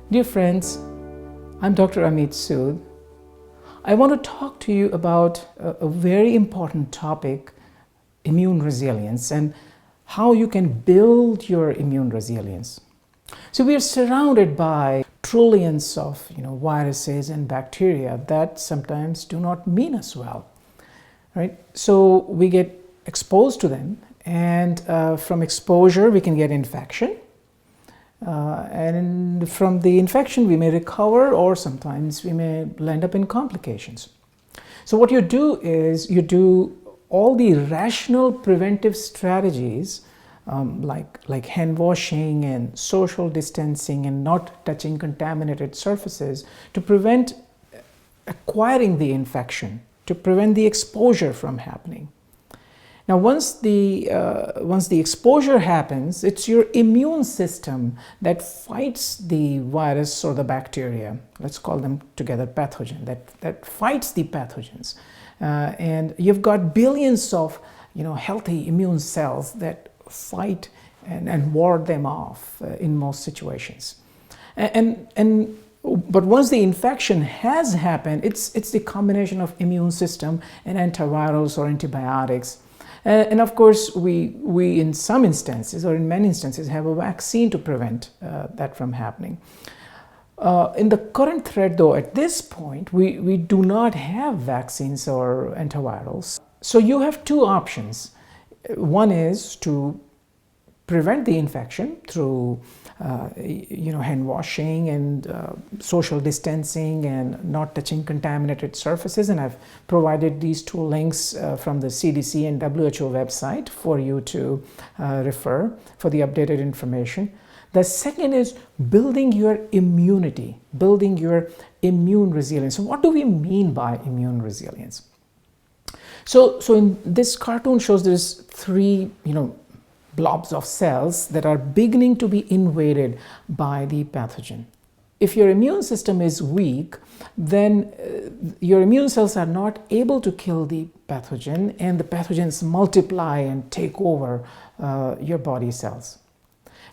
Dear friends, I'm Dr. Amit Sood. I want to talk to you about a very important topic, immune resilience, and how you can build your immune resilience. So we are surrounded by trillions of viruses and bacteria that sometimes do not mean us well, right? So we get exposed to them, and from exposure we can get infection. And from the infection we may recover, or sometimes we may end up in complications. So what you do is you do all the rational preventive strategies like hand washing and social distancing and not touching contaminated surfaces to prevent acquiring the infection, to prevent the exposure from happening. Now, once the exposure happens, it's your immune system that fights the virus or the bacteria. Let's call them together pathogen. That fights the pathogens, and you've got billions of healthy immune cells that fight and ward them off in most situations. But once the infection has happened, it's the combination of immune system and antivirals or antibiotics. And of course, we in some instances, or in many instances, have a vaccine to prevent that from happening. In the current threat, though, at this point, we do not have vaccines or antivirals. So you have two options. One is to prevent the infection through hand washing and social distancing and not touching contaminated surfaces, and I've provided these two links from the CDC and WHO website for you to refer for the updated information. The second is building your immunity, building your immune resilience. So what do we mean by immune resilience? So in this cartoon shows there's three blobs of cells that are beginning to be invaded by the pathogen. If your immune system is weak, then your immune cells are not able to kill the pathogen, and the pathogens multiply and take over your body cells.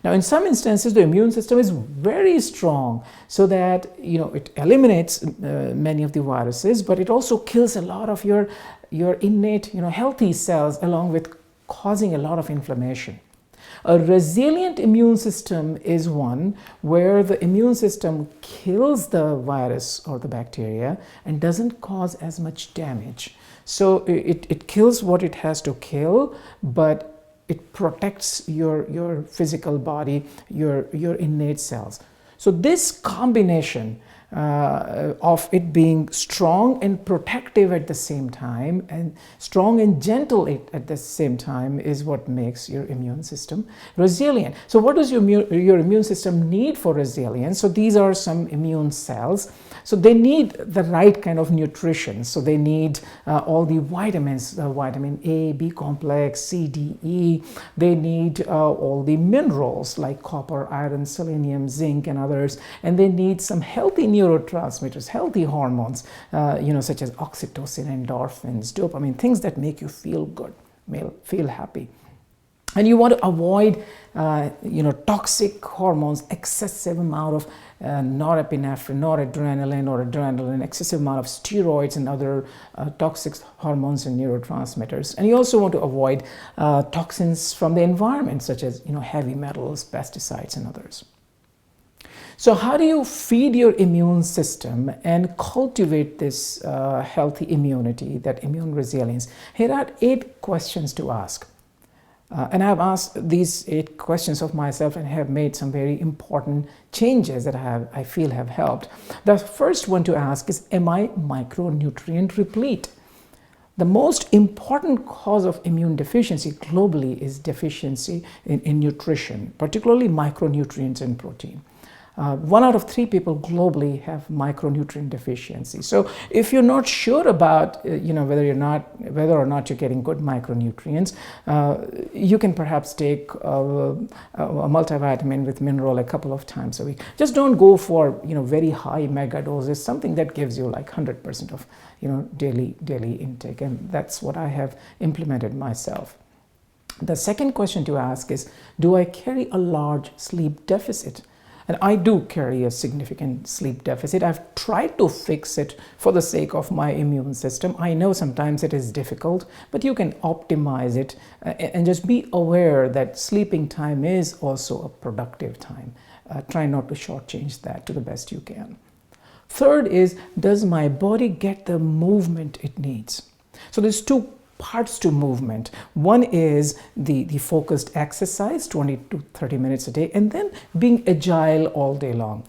Now, in some instances, the immune system is very strong, so that it eliminates many of the viruses, but it also kills a lot of your innate healthy cells, along with causing a lot of inflammation. A resilient immune system is one where the immune system kills the virus or the bacteria and doesn't cause as much damage. So it kills what it has to kill, but it protects your physical body, your innate cells. So this combination of it being strong and protective at the same time, and strong and gentle at the same time, is what makes your immune system resilient. So what does your immune system need for resilience? So these are some immune cells. So they need the right kind of nutrition. So they need all the vitamins, vitamin A, B complex, C, D, E. They need all the minerals like copper, iron, selenium, zinc, and others. And they need some healthy neurotransmitters, healthy hormones, such as oxytocin, endorphins, dopamine, things that make you feel good, feel happy. And you want to avoid, toxic hormones, excessive amount of norepinephrine, noradrenaline, excessive amount of steroids and other toxic hormones and neurotransmitters. And you also want to avoid toxins from the environment, such as heavy metals, pesticides, and others. So how do you feed your immune system and cultivate this healthy immunity, that immune resilience? Here are 8 questions to ask. And I've asked these 8 questions of myself and have made some very important changes that I feel have helped. The first one to ask is, am I micronutrient replete? The most important cause of immune deficiency globally is deficiency in nutrition, particularly micronutrients and protein. 1 out of 3 people globally have micronutrient deficiency. So if you're not sure about whether or not you're getting good micronutrients, you can perhaps take a multivitamin with mineral a couple of times a week. Just don't go for very high mega doses, something that gives you like 100% of daily intake, and that's what I have implemented myself. The second question to ask is, do I carry a large sleep deficit? And I do carry a significant sleep deficit. I've tried to fix it for the sake of my immune system. I know sometimes it is difficult, but you can optimize it and just be aware that sleeping time is also a productive time. Try not to shortchange that to the best you can. Third is, does my body get the movement it needs? So there's two parts to movement. One is the focused exercise, 20 to 30 minutes a day, and then being agile all day long.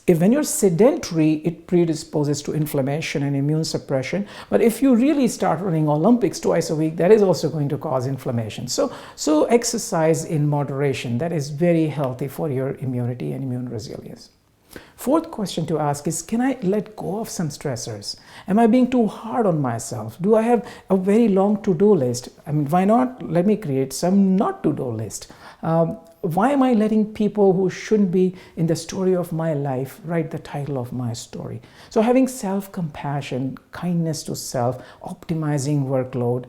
When you're sedentary, it predisposes to inflammation and immune suppression. But if you really start running Olympics twice a week, that is also going to cause inflammation. So exercise in moderation, that is very healthy for your immunity and immune resilience. Fourth question to ask is, can I let go of some stressors? Am I being too hard on myself? Do I have a very long to-do list? I mean, why not let me create some not to-do list? Why am I letting people who shouldn't be in the story of my life write the title of my story? So having self-compassion, kindness to self, optimizing workload,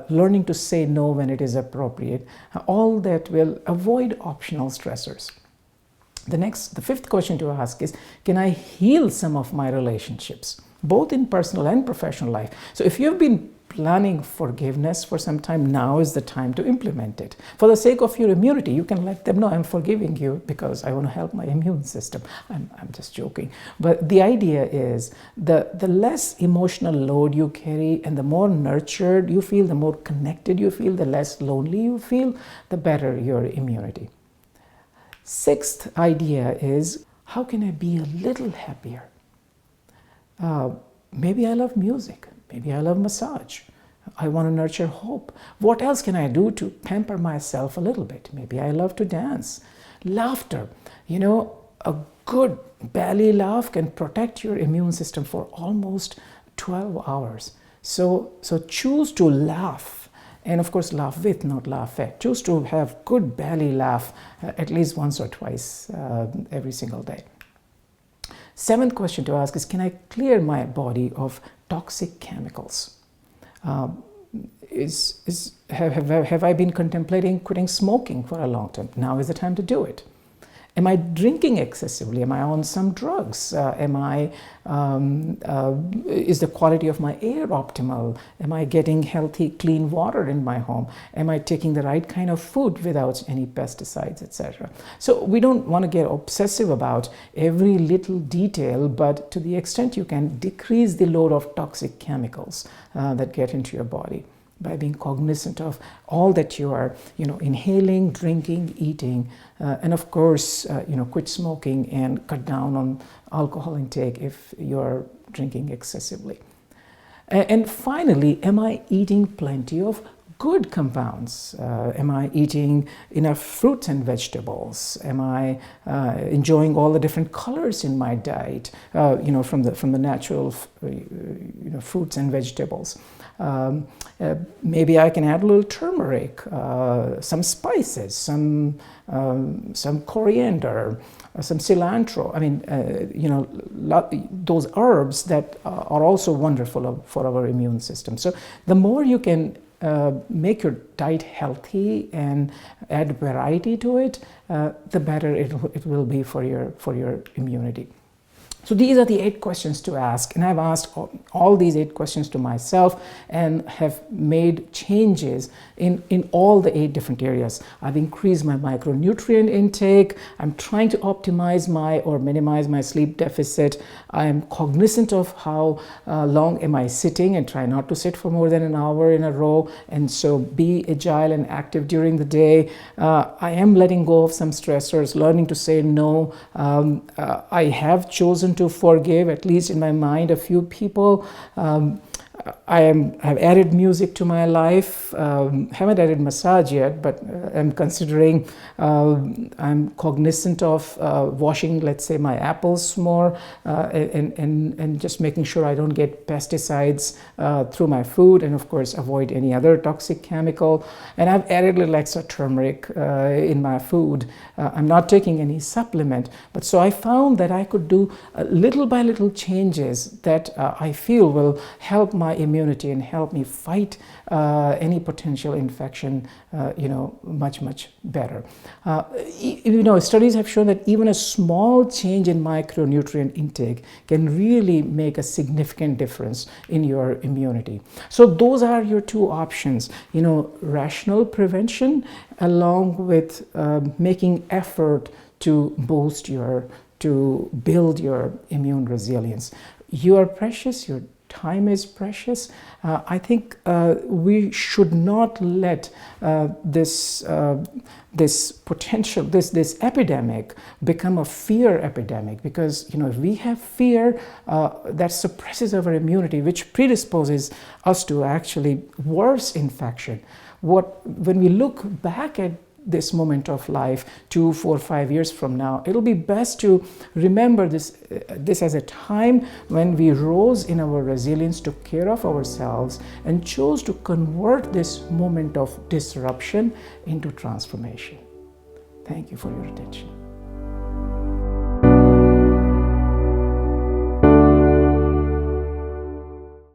learning to say no when it is appropriate, all that will avoid optional stressors. The fifth question to ask is, can I heal some of my relationships, both in personal and professional life? So if you've been planning forgiveness for some time, now is the time to implement it. For the sake of your immunity, you can let them know, I'm forgiving you because I want to help my immune system. I'm just joking. But the idea is the less emotional load you carry and the more nurtured you feel, the more connected you feel, the less lonely you feel, the better your immunity. Sixth idea is, how can I be a little happier? Maybe I love music. Maybe I love massage. I want to nurture hope. What else can I do to pamper myself a little bit? Maybe I love to dance. Laughter. You know, a good belly laugh can protect your immune system for almost 12 hours. So choose to laugh. And of course, laugh with, not laugh at. Choose to have good belly laugh at least once or twice every single day. Seventh question to ask is, can I clear my body of toxic chemicals? Have I been contemplating quitting smoking for a long time? Now is the time to do it. Am I drinking excessively? Am I on some drugs? Is the quality of my air optimal? Am I getting healthy, clean water in my home? Am I taking the right kind of food without any pesticides, etc.? So we don't want to get obsessive about every little detail, but to the extent you can decrease the load of toxic chemicals that get into your body by being cognizant of all that you are, inhaling, drinking, eating, and of course, quit smoking and cut down on alcohol intake if you're drinking excessively. And finally, am I eating plenty of good compounds? Am I eating enough fruits and vegetables? Am I enjoying all the different colors in my diet? From the natural, fruits and vegetables. Maybe I can add a little turmeric, some spices, some coriander, some cilantro. I mean, those herbs that are also wonderful for our immune system. So the more you can make your diet healthy and add variety to it, the better it will be for your immunity. So these are the 8 questions to ask, and I've asked all these 8 questions to myself and have made changes in all the 8 different areas. I've increased my micronutrient intake. I'm trying to optimize or minimize my sleep deficit. I'm cognizant of how long am I sitting and try not to sit for more than an hour in a row, and so be agile and active during the day. I am letting go of some stressors, learning to say no. I have chosen to forgive, at least in my mind, a few people. I've added music to my life. Haven't added massage yet, but I'm considering. I'm cognizant of washing, let's say, my apples more, and just making sure I don't get pesticides through my food, and of course avoid any other toxic chemical. And I've added a little extra turmeric in my food. I'm not taking any supplement, but so I found that I could do little by little changes that I feel will help my my immunity and help me fight any potential infection, much better. Studies have shown that even a small change in micronutrient intake can really make a significant difference in your immunity. So those are your two options, rational prevention along with making effort to build your immune resilience. You are precious, your time is precious. I think we should not let this epidemic become a fear epidemic, because if we have fear, that suppresses our immunity, which predisposes us to actually worse infection. When we look back at this moment of life 2, 4, 5 years from now, it'll be best to remember this as a time when we rose in our resilience, took care of ourselves, and chose to convert this moment of disruption into transformation. Thank you for your attention.